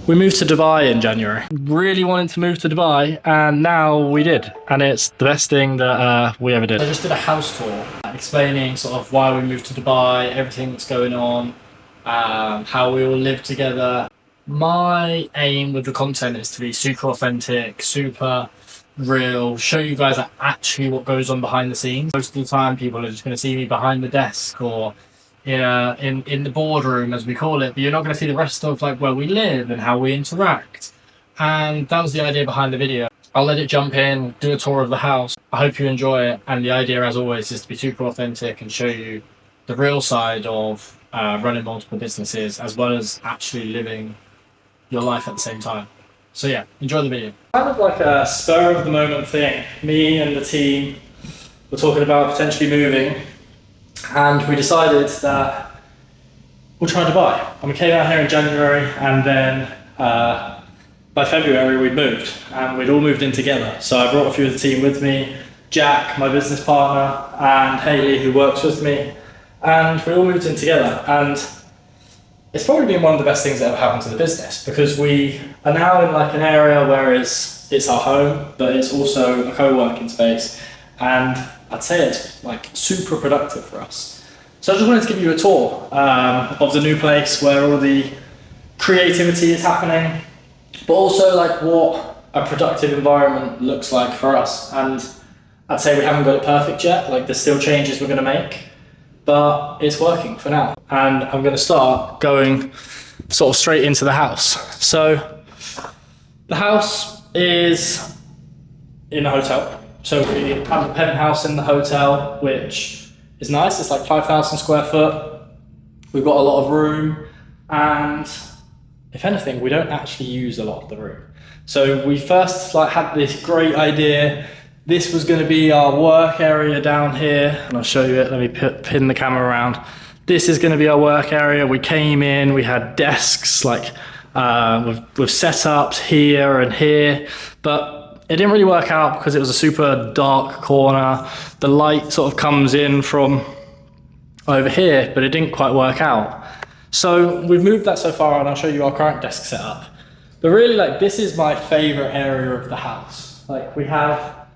We moved to Dubai in January. Really wanted to move to Dubai, and now we did. And it's the best thing that we ever did. I just did a house tour, explaining sort of why we moved to Dubai, everything that's going on, how we all live together. My aim with the content is to be super authentic, super real, show you guys actually what goes on behind the scenes. Most of the time, people are just going to see me behind the desk or in the boardroom, as we call it, but you're not going to see the rest of like where we live and how we interact. And that was the idea behind the video. I'll let it jump in, do a tour of the house. I hope you enjoy it. And the idea, as always, is to be super authentic and show you the real side of running multiple businesses, as well as actually living your life at the same time. So yeah, enjoy the video. Kind of like a spur of the moment thing. Me and the team were talking about potentially moving, and we decided that we'll try Dubai. And we came out here in January, and then by February we moved, and we'd all moved in together. So I brought a few of the team with me, Jack, my business partner, and Hayley, who works with me, and we all moved in together. And it's probably been one of the best things that ever happened to the business, because we are now in like an area where it's our home, but it's also a co-working space, and I'd say it's like super productive for us. So I just wanted to give you a tour of the new place, where all the creativity is happening, but also like what a productive environment looks like for us. And I'd say we haven't got it perfect yet, like there's still changes we're going to make, but it's working for now. And I'm going to start going sort of straight into the house. So the house is in a hotel. So we have a penthouse in the hotel, which is nice. It's like 5,000 square foot. We've got a lot of room, and if anything, we don't actually use a lot of the room. So we first had this great idea. This was going to be our work area down here, and I'll show you it. Let me pin the camera around. This is going to be our work area. We came in, we had desks with setups here and here, but it didn't really work out because it was a super dark corner. The light sort of comes in from over here, but it didn't quite work out. So we've moved that so far, and I'll show you our current desk setup. But really, this is my favorite area of the house. We have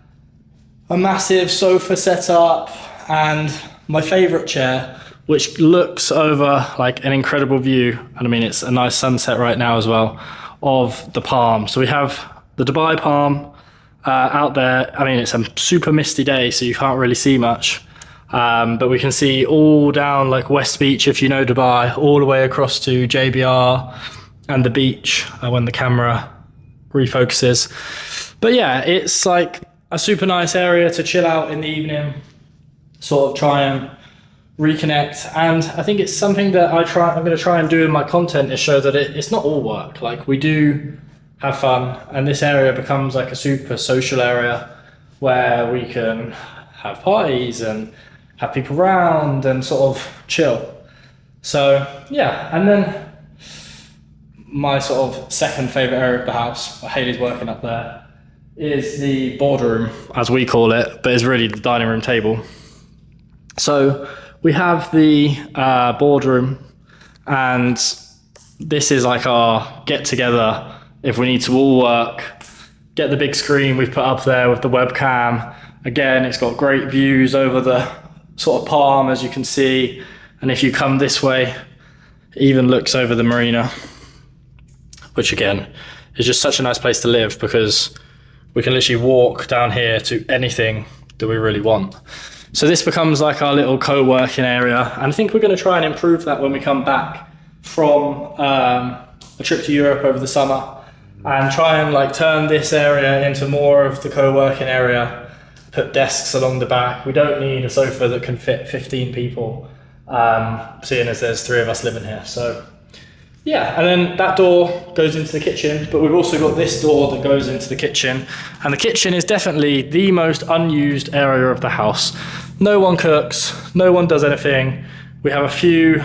a massive sofa set up, and my favorite chair, which looks over an incredible view. And I mean, it's a nice sunset right now as well, of the Palm. So we have the Dubai Palm out there. I mean, it's a super misty day, so you can't really see much. But we can see all down West Beach, if you know Dubai, all the way across to JBR and the beach when the camera refocuses. But yeah, it's a super nice area to chill out in the evening, sort of try and reconnect. And I think it's something that I'm going to try and do in my content, is show that it's not all work. We do have fun, and this area becomes a super social area where we can have parties and have people around and sort of chill. So yeah, and then my sort of second favorite area of the house, where Hayley's working up there, is the boardroom, as we call it, but it's really the dining room table. So we have the boardroom, and this is our get together if we need to all work. Get the big screen we've put up there with the webcam. Again, it's got great views over the sort of Palm, as you can see. And if you come this way, it even looks over the marina, which again is just such a nice place to live, because we can literally walk down here to anything that we really want. So this becomes our little co-working area. And I think we're going to try and improve that when we come back from a trip to Europe over the summer, and try and turn this area into more of the co-working area, put desks along the back. We don't need a sofa that can fit 15 people, seeing as there's 3 of us living here. So yeah, and then that door goes into the kitchen, but we've also got this door that goes into the kitchen. And the kitchen is definitely the most unused area of the house. No one cooks, no one does anything. We have a few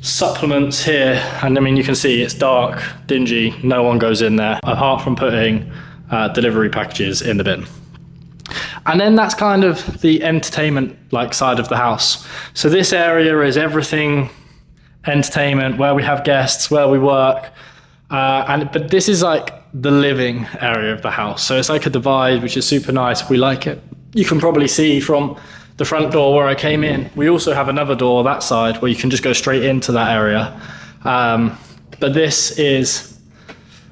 supplements here, and I mean, you can see it's dark, dingy, no one goes in there, apart from putting delivery packages in the bin. And then that's kind of the entertainment side of the house. So this area is everything entertainment, where we have guests, where we work, But this is like the living area of the house. So it's like a divide, which is super nice. We like it. You can probably see from the front door where I came in. We also have another door that side where you can just go straight into that area. But this is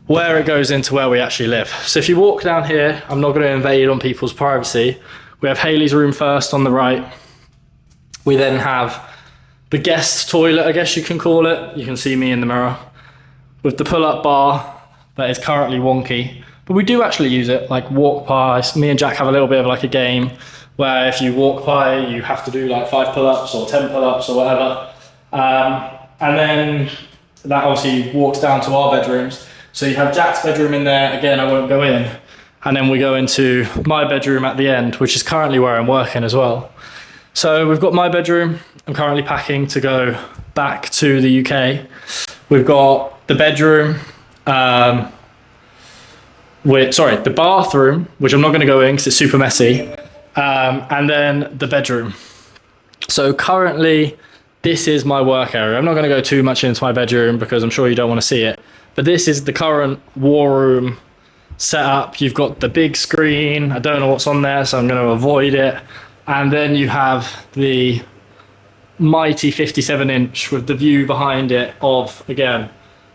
where it goes into where we actually live. So if you walk down here, I'm not going to invade on people's privacy. We have Haley's room first on the right. We then have the guest toilet, I guess you can call it. You can see me in the mirror with the pull-up bar that is currently wonky, but we do actually use it, like walk by. Me and Jack have a little bit of like a game where if you walk by, you have to do like 5 pull-ups or 10 pull-ups or whatever. And then that obviously walks down to our bedrooms. So you have Jack's bedroom in there. Again, I won't go in. And then we go into my bedroom at the end, which is currently where I'm working as well. So we've got my bedroom. I'm currently packing to go back to the UK. We've got the bedroom, the bathroom, which I'm not going to go in because it's super messy, and then the bedroom. So currently, this is my work area. I'm not going to go too much into my bedroom because I'm sure you don't want to see it, but this is the current war room setup. You've got the big screen. I don't know what's on there, so I'm going to avoid it. And then you have the mighty 57-inch with the view behind it of, again,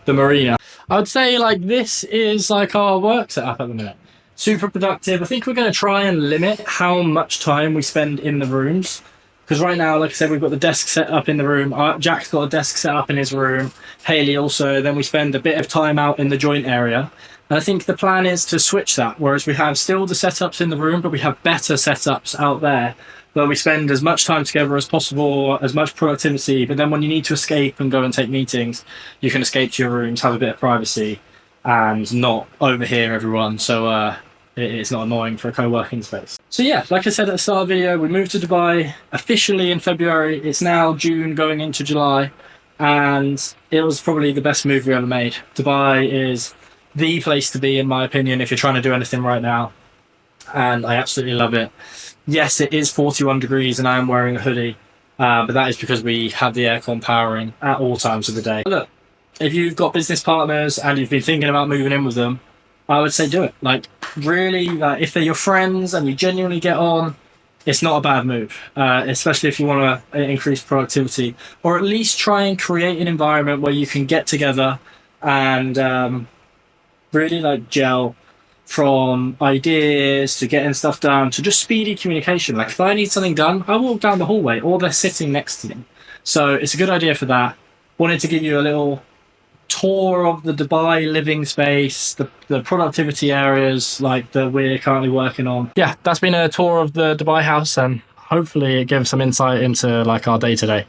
the marina. I would say like this is like our work setup at the minute. Super productive. I think we're going to try and limit how much time we spend in the rooms, because right now, like I said, we've got the desk set up in the room. Jack's got a desk set up in his room. Haley also. Then we spend a bit of time out in the joint area. And I think the plan is to switch that, whereas we have still the setups in the room, but we have better setups out there where we spend as much time together as possible, as much productivity. But then when you need to escape and go and take meetings, you can escape to your rooms, have a bit of privacy, and not overhear everyone. So it's not annoying for a co-working space. So yeah, like I said at the start of the video, we moved to Dubai officially in February. It's now June going into July, and it was probably the best move we ever made. Dubai is the place to be, in my opinion, if you're trying to do anything right now, and I absolutely love it. Yes, it is 41 degrees and I am wearing a hoodie, but that is because we have the aircon powering at all times of the day. Look, if you've got business partners and you've been thinking about moving in with them, I would say do it. Like, really, if they're your friends and you genuinely get on, it's not a bad move, especially if you want to increase productivity, or at least try and create an environment where you can get together and really like gel, from ideas to getting stuff done to just speedy communication. Like if I need something done, I walk down the hallway or they're sitting next to me. So it's a good idea for that. Wanted to give you a little tour of the Dubai living space, the productivity areas like that we're currently working on. Yeah, that's been a tour of the Dubai house, and hopefully it gives some insight into like our day to day.